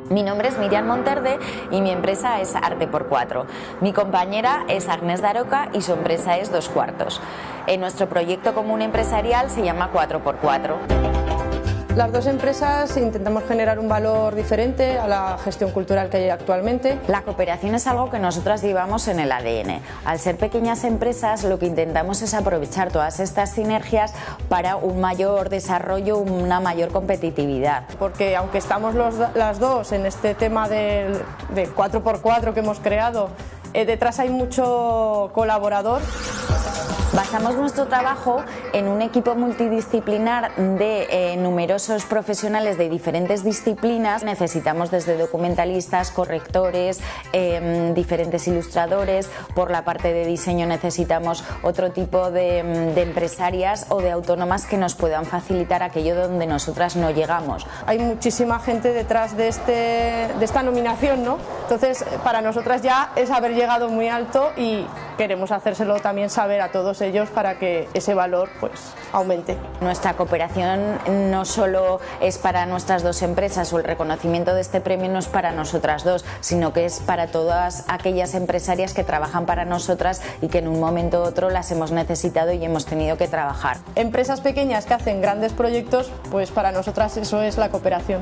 Mi nombre es Miriam Monterde y mi empresa es Arte por 4. Mi compañera es Agnès Daroca y su empresa es 2 Cuartos. Nuestro proyecto común empresarial se llama 4x4. Las dos empresas intentamos generar un valor diferente a la gestión cultural que hay actualmente. La cooperación es algo que nosotras llevamos en el ADN. Al ser pequeñas empresas, lo que intentamos es aprovechar todas estas sinergias para un mayor desarrollo, una mayor competitividad. Porque aunque estamos las dos en este tema del 4x4 que hemos creado, detrás hay mucho colaborador. Basamos nuestro trabajo en un equipo multidisciplinar de numerosos profesionales de diferentes disciplinas. Necesitamos desde documentalistas, correctores, diferentes ilustradores. Por la parte de diseño necesitamos otro tipo de empresarias o de autónomas que nos puedan facilitar aquello donde nosotras no llegamos. Hay muchísima gente detrás de esta nominación, ¿no? Entonces, para nosotras ya es haber llegado muy alto y queremos hacérselo también saber a todos ellos para que ese valor pues aumente. Nuestra cooperación no solo es para nuestras dos empresas o el reconocimiento de este premio no es para nosotras dos, sino que es para todas aquellas empresarias que trabajan para nosotras y que en un momento u otro las hemos necesitado y hemos tenido que trabajar. Empresas pequeñas que hacen grandes proyectos, pues para nosotras eso es la cooperación.